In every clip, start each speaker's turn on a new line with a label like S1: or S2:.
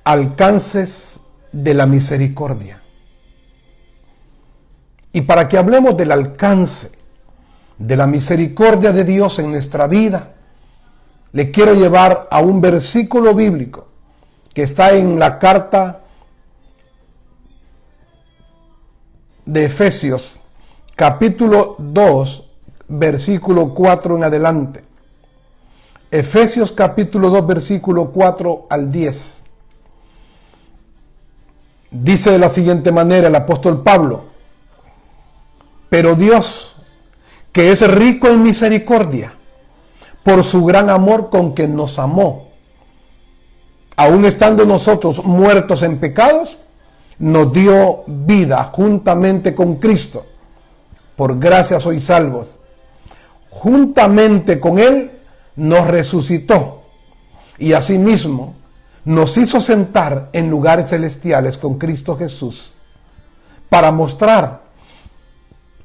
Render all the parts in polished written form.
S1: alcances de la misericordia. Y para que hablemos del alcance de la misericordia de Dios en nuestra vida, le quiero llevar a un versículo bíblico que está en la carta de Efesios, capítulo 2, versículo 4 en adelante. Efesios capítulo 2, versículo 4 al 10. Dice de la siguiente manera el apóstol Pablo: pero Dios, que es rico en misericordia, por su gran amor con que nos amó, aun estando nosotros muertos en pecados, nos dio vida juntamente con Cristo. Por gracia sois salvos. Juntamente con Él nos resucitó y asimismo nos hizo sentar en lugares celestiales con Cristo Jesús, para mostrar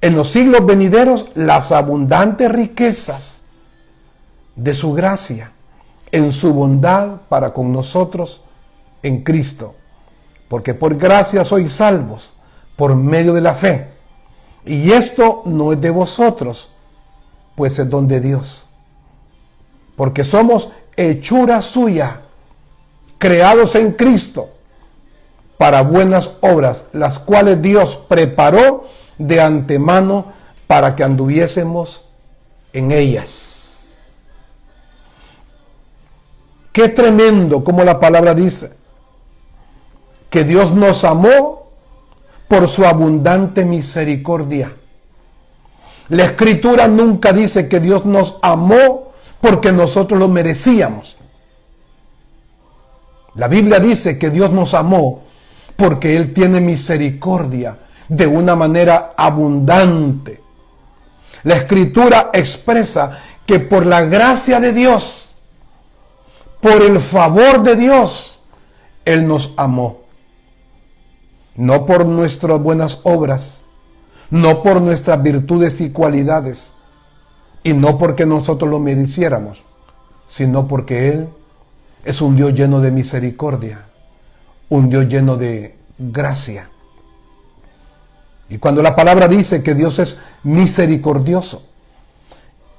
S1: en los siglos venideros las abundantes riquezas de su gracia en su bondad para con nosotros en Cristo. Porque por gracia sois salvos por medio de la fe. Y esto no es de vosotros, pues es don de Dios. Porque somos hechura suya, creados en Cristo para buenas obras, las cuales Dios preparó de antemano para que anduviésemos en ellas. Qué tremendo como la palabra dice que Dios nos amó por su abundante misericordia. La Escritura nunca dice que Dios nos amó porque nosotros lo merecíamos. La Biblia dice que Dios nos amó porque Él tiene misericordia de una manera abundante. La Escritura expresa que por la gracia de Dios, por el favor de Dios, Él nos amó. No por nuestras buenas obras, no por nuestras virtudes y cualidades, y no porque nosotros lo mereciéramos, sino porque Él es un Dios lleno de misericordia, un Dios lleno de gracia. Y cuando la palabra dice que Dios es misericordioso,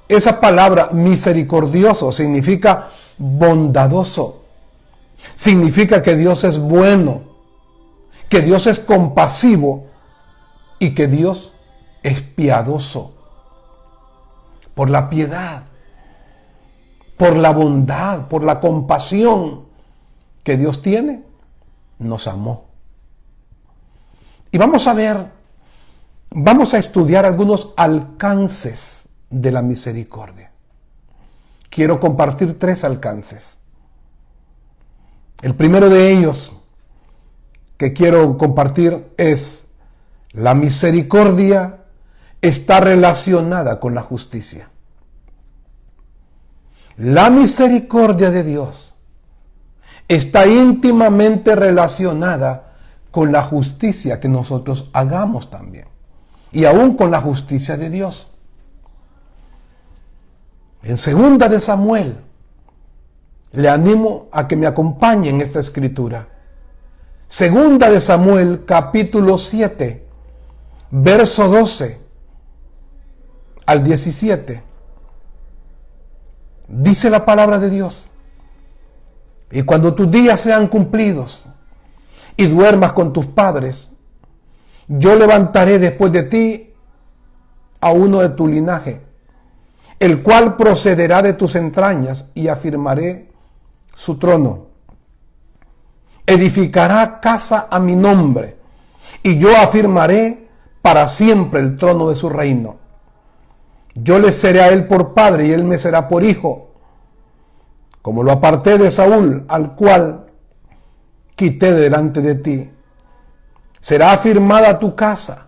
S1: esa palabra misericordioso significa bondadoso, significa que Dios es bueno, que Dios es compasivo y que Dios es piadoso. Por la piedad, por la bondad, por la compasión que Dios tiene, nos amó. Y vamos a estudiar algunos alcances de la misericordia. Quiero compartir 3 alcances. El primero de ellos que quiero compartir es: la misericordia está relacionada con la justicia. La misericordia de Dios está íntimamente relacionada con la justicia que nosotros hagamos también, y aún con la justicia de Dios. En 2 de Samuel, le animo a que me acompañe en esta escritura. 2 de Samuel, capítulo 7, verso 12 al 17. Dice la palabra de Dios: y cuando tus días sean cumplidos y duermas con tus padres, yo levantaré después de ti a uno de tu linaje, el cual procederá de tus entrañas, y afirmaré su trono. Edificará casa a mi nombre, y yo afirmaré para siempre el trono de su reino. Yo le seré a él por padre, y él me será por hijo, como lo aparté de Saúl, al cual quité delante de ti. Será afirmada tu casa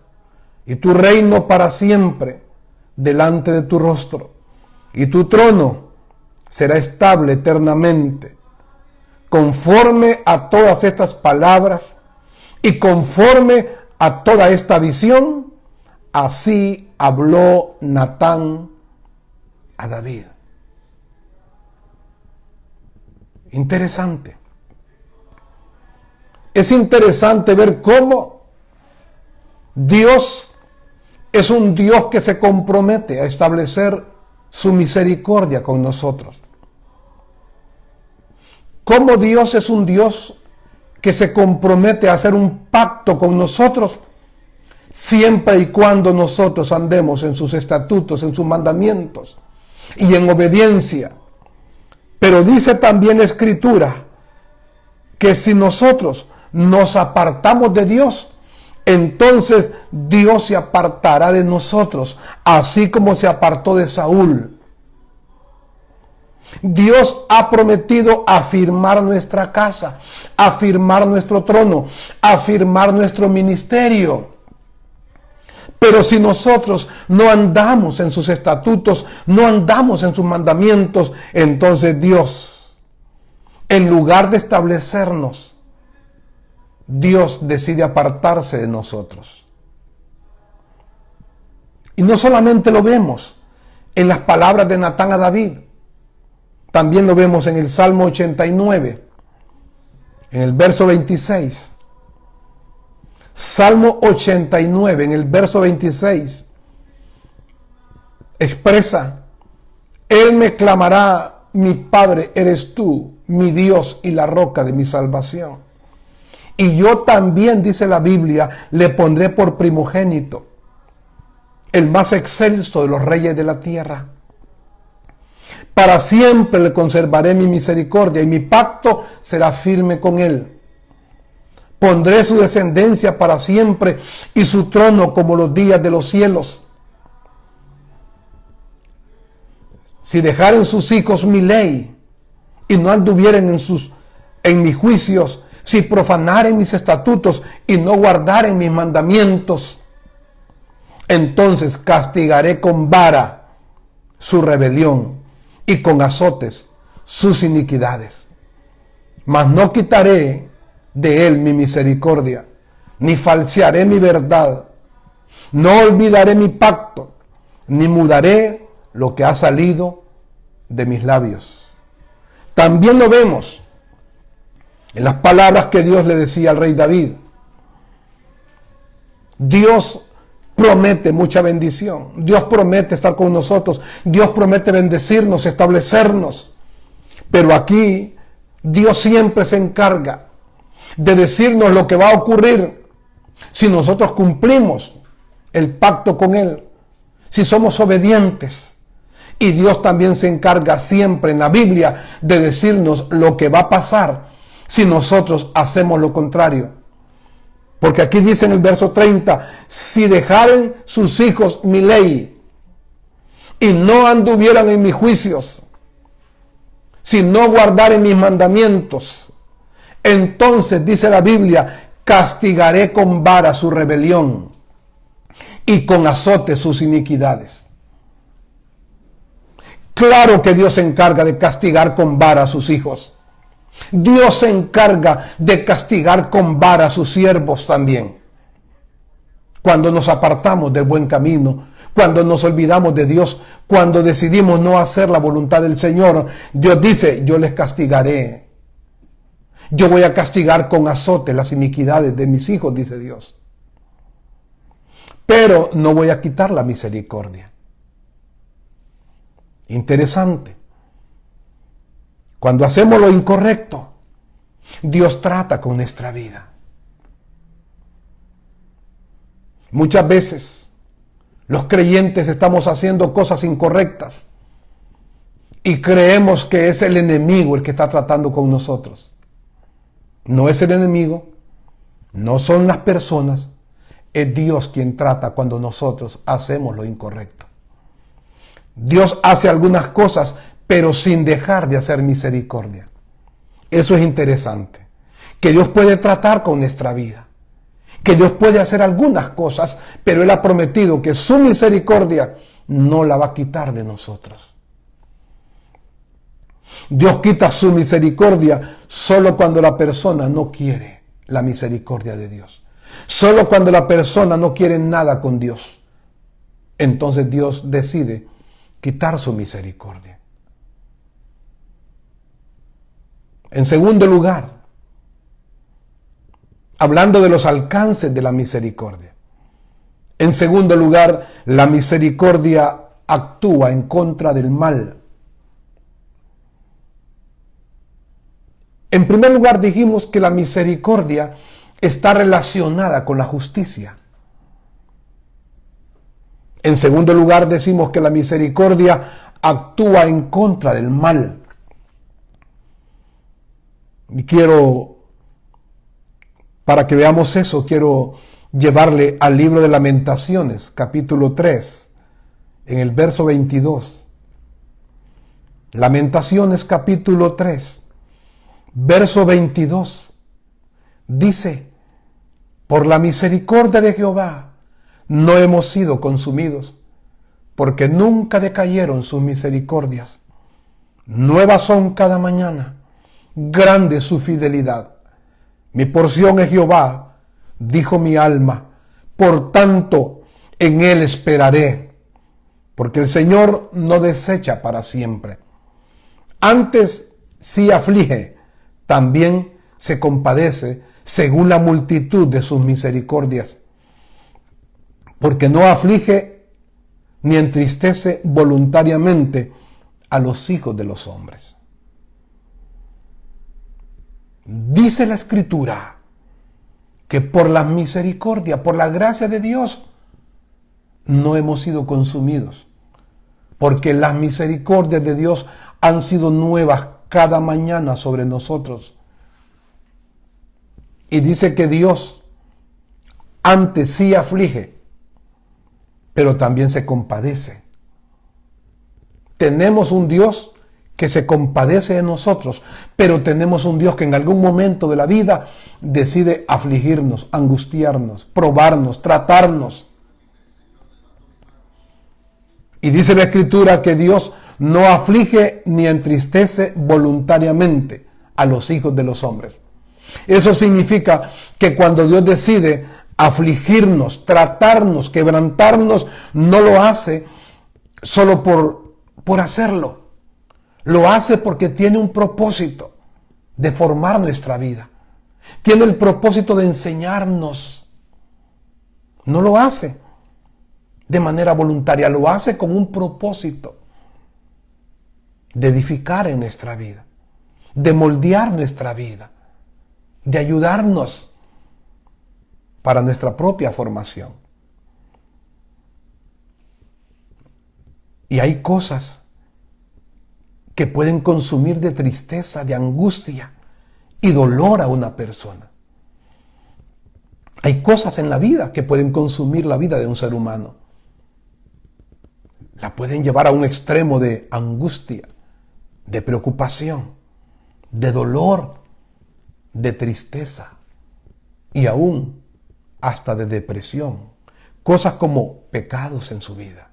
S1: y tu reino para siempre delante de tu rostro, y tu trono será estable eternamente. Conforme a todas estas palabras y conforme a toda esta visión, así habló Natán a David. Interesante. es interesante ver cómo Dios es un Dios que se compromete a establecer su misericordia con nosotros. Cómo Dios es un Dios que se compromete a hacer un pacto con nosotros siempre y cuando nosotros andemos en sus estatutos, en sus mandamientos y en obediencia. Pero dice también la Escritura que si nosotros nos apartamos de Dios, entonces Dios se apartará de nosotros, así como se apartó de Saúl. Dios ha prometido afirmar nuestra casa, afirmar nuestro trono, afirmar nuestro ministerio. Pero si nosotros no andamos en sus estatutos, no andamos en sus mandamientos, entonces Dios, en lugar de establecernos, Dios decide apartarse de nosotros. Y no solamente lo vemos en las palabras de Natán a David, también lo vemos en el Salmo 89, en el verso 26. Salmo 89, en el verso 26, expresa: Él me clamará, mi Padre eres tú, mi Dios y la roca de mi salvación. Y yo también, dice la Biblia, le pondré por primogénito, el más excelso de los reyes de la tierra. Para siempre le conservaré mi misericordia y mi pacto será firme con él. Pondré su descendencia para siempre y su trono como los días de los cielos. Si dejaren sus hijos mi ley y no anduvieren en mis juicios, si profanaren mis estatutos y no guardaren mis mandamientos, entonces castigaré con vara su rebelión y con azotes sus iniquidades. Mas no quitaré de él mi misericordia, ni falsearé mi verdad. No olvidaré mi pacto, ni mudaré lo que ha salido de mis labios. También lo vemos en las palabras que Dios le decía al rey David. Dios promete mucha bendición. Dios promete estar con nosotros. Dios promete bendecirnos, establecernos. Pero aquí Dios siempre se encarga de decirnos lo que va a ocurrir si nosotros cumplimos el pacto con Él, si somos obedientes. Y Dios también se encarga siempre en la Biblia de decirnos lo que va a pasar si nosotros hacemos lo contrario. Porque aquí dice en el verso 30, si dejaren sus hijos mi ley y no anduvieran en mis juicios, si no guardaren mis mandamientos, entonces, dice la Biblia, castigaré con vara su rebelión y con azote sus iniquidades. Claro que Dios se encarga de castigar con vara a sus hijos. Dios se encarga de castigar con vara a sus siervos también. Cuando nos apartamos del buen camino, cuando nos olvidamos de Dios, cuando decidimos no hacer la voluntad del Señor, Dios dice, yo les castigaré. Yo voy a castigar con azote las iniquidades de mis hijos, dice Dios. Pero no voy a quitar la misericordia. Interesante. Cuando hacemos lo incorrecto, Dios trata con nuestra vida. Muchas veces los creyentes estamos haciendo cosas incorrectas y creemos que es el enemigo el que está tratando con nosotros. No es el enemigo, no son las personas, es Dios quien trata cuando nosotros hacemos lo incorrecto. Dios hace algunas cosas, pero sin dejar de hacer misericordia. Eso es interesante, que Dios puede tratar con nuestra vida, que Dios puede hacer algunas cosas, pero Él ha prometido que su misericordia no la va a quitar de nosotros. Dios quita su misericordia solo cuando la persona no quiere la misericordia de Dios. Solo cuando la persona no quiere nada con Dios. Entonces Dios decide quitar su misericordia. En segundo lugar, hablando de los alcances de la misericordia. En segundo lugar, la misericordia actúa en contra del mal. En primer lugar, dijimos que la misericordia está relacionada con la justicia. En segundo lugar, decimos que la misericordia actúa en contra del mal. Y para que veamos eso, quiero llevarle al libro de Lamentaciones, capítulo 3, en el verso 22. Lamentaciones, capítulo 3, verso 22. Dice: por la misericordia de Jehová no hemos sido consumidos, porque nunca decayeron sus misericordias. Nuevas son cada mañana, grande su fidelidad. Mi porción es Jehová, dijo mi alma, por tanto en él esperaré, porque el Señor no desecha para siempre. Antes sí aflige, también se compadece según la multitud de sus misericordias, porque no aflige ni entristece voluntariamente a los hijos de los hombres. Dice la Escritura que por la misericordia, por la gracia de Dios, no hemos sido consumidos, porque las misericordias de Dios han sido nuevas cada mañana sobre nosotros. Y dice que Dios antes sí aflige, pero también se compadece. Tenemos un Dios que se compadece de nosotros, pero tenemos un Dios que en algún momento de la vida decide afligirnos, angustiarnos, probarnos, tratarnos. Y dice la Escritura que Dios no aflige ni entristece voluntariamente a los hijos de los hombres. Eso significa que cuando Dios decide afligirnos, tratarnos, quebrantarnos, no lo hace solo por hacerlo. Lo hace porque tiene un propósito de formar nuestra vida. Tiene el propósito de enseñarnos. No lo hace de manera voluntaria, lo hace con un propósito de edificar en nuestra vida, de moldear nuestra vida, de ayudarnos para nuestra propia formación. Y hay cosas que pueden consumir de tristeza, de angustia y dolor a una persona. Hay cosas en la vida que pueden consumir la vida de un ser humano. La pueden llevar a un extremo de angustia, de preocupación, de dolor, de tristeza y aún hasta de depresión. Cosas como pecados en su vida.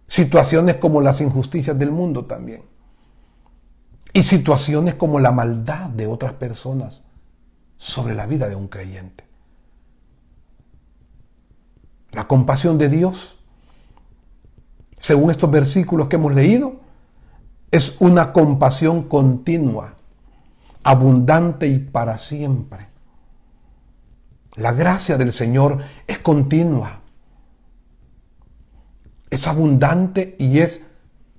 S1: Situaciones como las injusticias del mundo también. Y situaciones como la maldad de otras personas sobre la vida de un creyente. La compasión de Dios, según estos versículos que hemos leído, es una compasión continua, abundante y para siempre. La gracia del Señor es continua, es abundante y es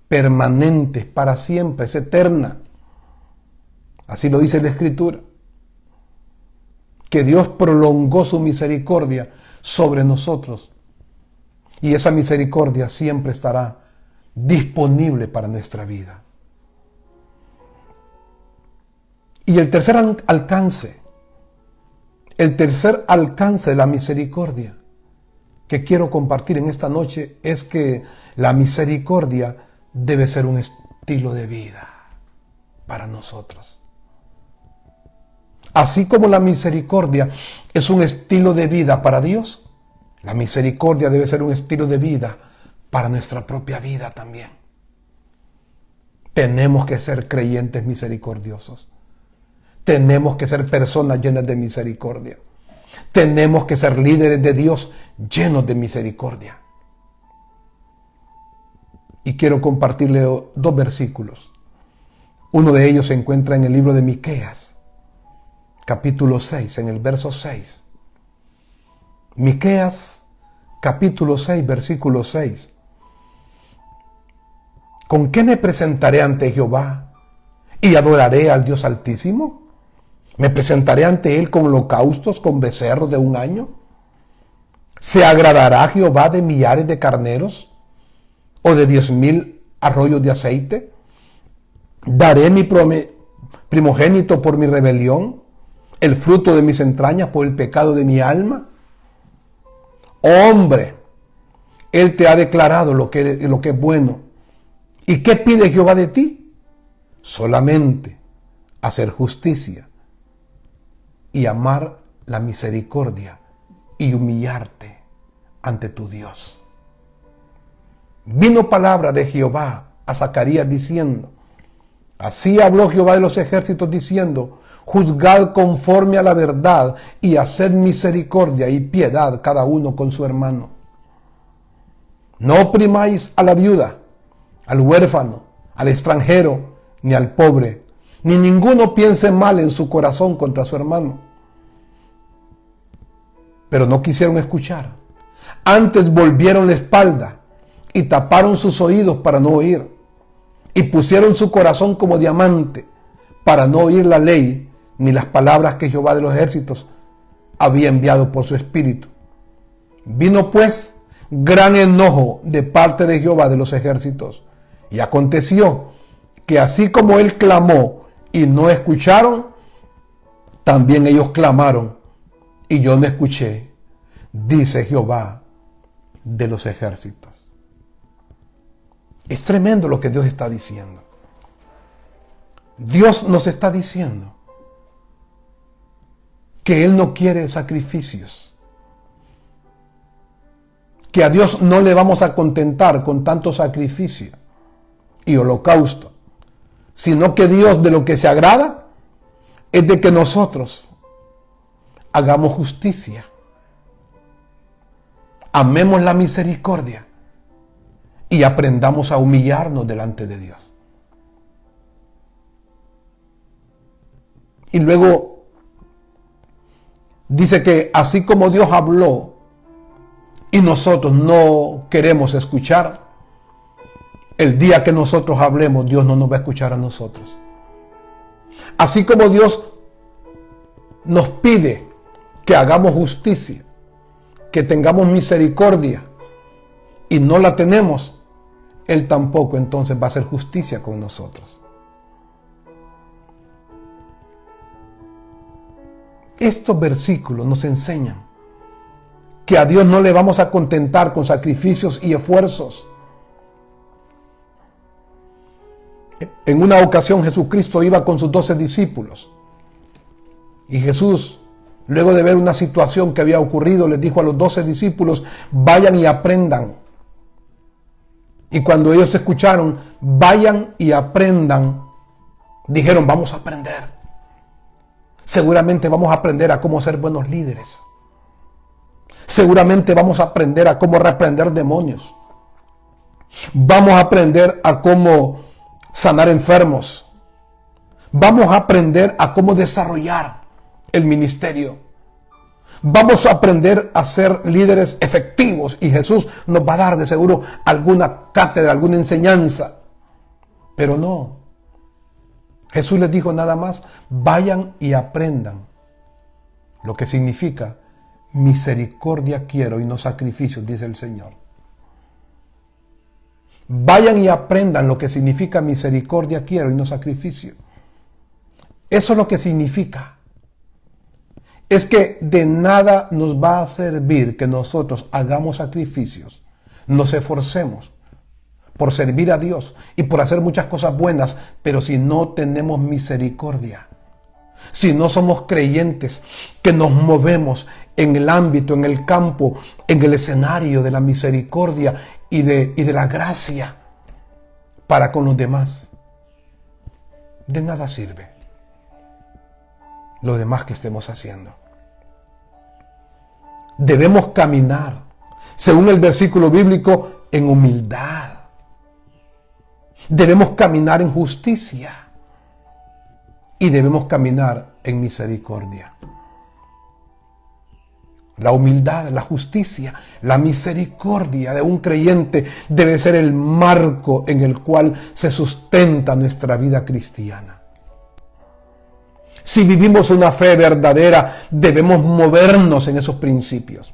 S1: permanente, para siempre, es eterna. Así lo dice la Escritura, que Dios prolongó su misericordia sobre nosotros y esa misericordia siempre estará disponible para nuestra vida. Y el tercer alcance de la misericordia que quiero compartir en esta noche es que la misericordia debe ser un estilo de vida para nosotros. Así como la misericordia es un estilo de vida para Dios, la misericordia debe ser un estilo de vida para nuestra propia vida también. Tenemos que ser creyentes misericordiosos. Tenemos que ser personas llenas de misericordia. Tenemos que ser líderes de Dios llenos de misericordia. Y quiero compartirle dos versículos. Uno de ellos se encuentra en el libro de Miqueas, capítulo 6, en el verso 6. Miqueas, capítulo 6, versículo 6. ¿Con qué me presentaré ante Jehová y adoraré al Dios Altísimo? ¿Me presentaré ante Él con holocaustos, con becerros de un año? ¿Se agradará Jehová de millares de carneros o de 10,000 arroyos de aceite? ¿Daré mi primogénito por mi rebelión, el fruto de mis entrañas por el pecado de mi alma? Hombre, Él te ha declarado lo que es bueno. ¿Y qué pide Jehová de ti? Solamente hacer justicia y amar la misericordia y humillarte ante tu Dios. Vino palabra de Jehová a Zacarías diciendo: así habló Jehová de los ejércitos diciendo: juzgad conforme a la verdad y haced misericordia y piedad cada uno con su hermano. No oprimáis a la viuda, al huérfano, al extranjero, ni al pobre, ni ninguno piense mal en su corazón contra su hermano. Pero no quisieron escuchar. Antes volvieron la espalda y taparon sus oídos para no oír. Y pusieron su corazón como diamante para no oír la ley ni las palabras que Jehová de los ejércitos había enviado por su espíritu. Vino pues gran enojo de parte de Jehová de los ejércitos. Y aconteció que así como él clamó y no escucharon, también ellos clamaron y yo no escuché, dice Jehová de los ejércitos. Es tremendo lo que Dios está diciendo. Dios nos está diciendo que Él no quiere sacrificios, que a Dios no le vamos a contentar con tanto sacrificio y holocausto, sino que Dios de lo que se agrada es de que nosotros hagamos justicia, amemos la misericordia y aprendamos a humillarnos delante de Dios. Y luego dice que así como Dios habló y nosotros no queremos escuchar, el día que nosotros hablemos, Dios no nos va a escuchar a nosotros. Así como Dios nos pide que hagamos justicia, que tengamos misericordia y no la tenemos, Él tampoco entonces va a hacer justicia con nosotros. Estos versículos nos enseñan que a Dios no le vamos a contentar con sacrificios y esfuerzos. En una ocasión Jesucristo iba con sus 12 discípulos y Jesús, luego de ver una situación que había ocurrido, les dijo a los 12 discípulos: vayan y aprendan. Y cuando ellos escucharon, vayan y aprendan, dijeron: vamos a aprender. Seguramente vamos a aprender a cómo ser buenos líderes. Seguramente vamos a aprender a cómo reprender demonios. Vamos a aprender a cómo sanar enfermos. Vamos a aprender a cómo desarrollar el ministerio. Vamos a aprender a ser líderes efectivos y Jesús nos va a dar de seguro alguna cátedra, alguna enseñanza. Pero no. Jesús les dijo nada más: vayan y aprendan. Lo que significa: misericordia quiero y no sacrificios, dice el Señor. Vayan y aprendan lo que significa misericordia quiero y no sacrificio. Eso es lo que significa. Es que de nada nos va a servir que nosotros hagamos sacrificios, nos esforcemos por servir a Dios y por hacer muchas cosas buenas, pero si no tenemos misericordia, si no somos creyentes que nos movemos en el ámbito, en el campo, en el escenario de la misericordia y de la gracia para con los demás, de nada sirve lo demás que estemos haciendo. Debemos caminar, según el versículo bíblico, en humildad. Debemos caminar en justicia y debemos caminar en misericordia. La humildad, la justicia, la misericordia de un creyente debe ser el marco en el cual se sustenta nuestra vida cristiana. Si vivimos una fe verdadera, debemos movernos en esos principios.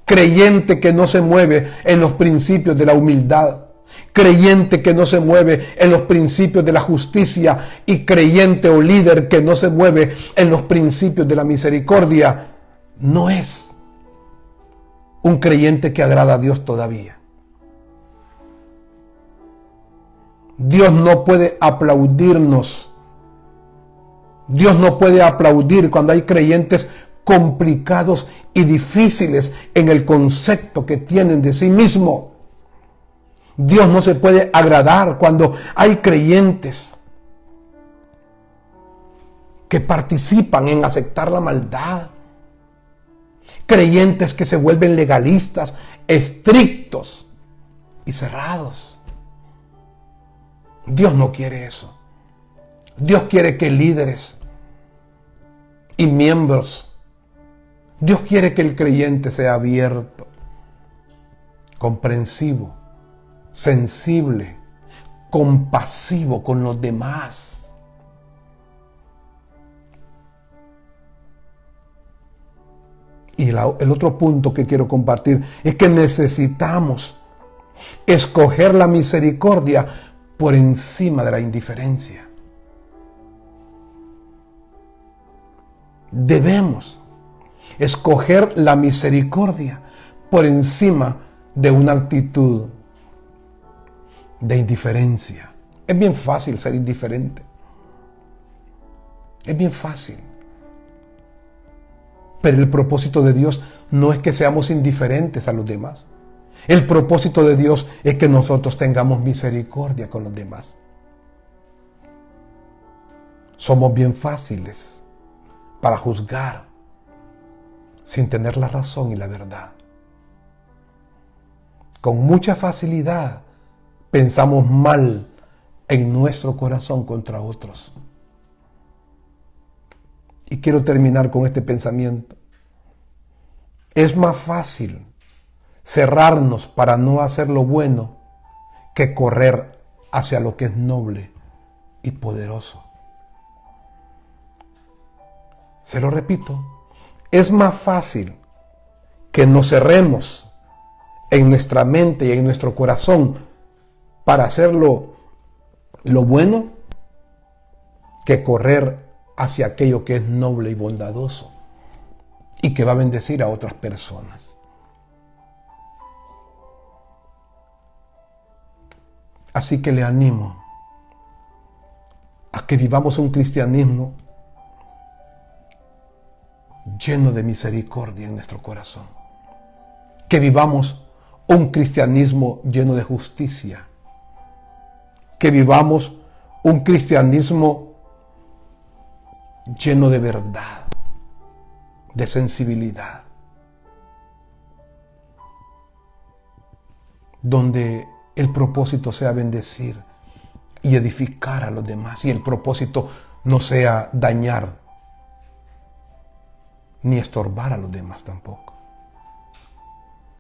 S1: Creyente que no se mueve en los principios de la humildad, creyente que no se mueve en los principios de la justicia y creyente o líder que no se mueve en los principios de la misericordia, no es un creyente que agrada a Dios todavía. Dios no puede aplaudirnos. Dios no puede aplaudir cuando hay creyentes complicados y difíciles en el concepto que tienen de sí mismo. Dios no se puede agradar cuando hay creyentes que participan en aceptar la maldad. Creyentes que se vuelven legalistas, estrictos y cerrados. Dios no quiere eso. Dios quiere que líderes y miembros, Dios quiere que el creyente sea abierto, comprensivo, sensible, compasivo con los demás. Y el otro punto que quiero compartir es que necesitamos escoger la misericordia por encima de la indiferencia. Debemos escoger la misericordia por encima de una actitud de indiferencia. Es bien fácil ser indiferente. Es bien fácil. Pero el propósito de Dios no es que seamos indiferentes a los demás. El propósito de Dios es que nosotros tengamos misericordia con los demás. Somos bien fáciles para juzgar sin tener la razón y la verdad. Con mucha facilidad pensamos mal en nuestro corazón contra otros. Y quiero terminar con este pensamiento. Es más fácil cerrarnos para no hacer lo bueno que correr hacia lo que es noble y poderoso. Se lo repito, es más fácil que nos cerremos en nuestra mente y en nuestro corazón para hacer lo bueno que correr hacia aquello que es noble y bondadoso y que va a bendecir a otras personas. Así que le animo a que vivamos un cristianismo lleno de misericordia en nuestro corazón. Que vivamos un cristianismo lleno de justicia. Que vivamos un cristianismo lleno de verdad, de sensibilidad, donde el propósito sea bendecir y edificar a los demás, y el propósito no sea dañar ni estorbar a los demás tampoco.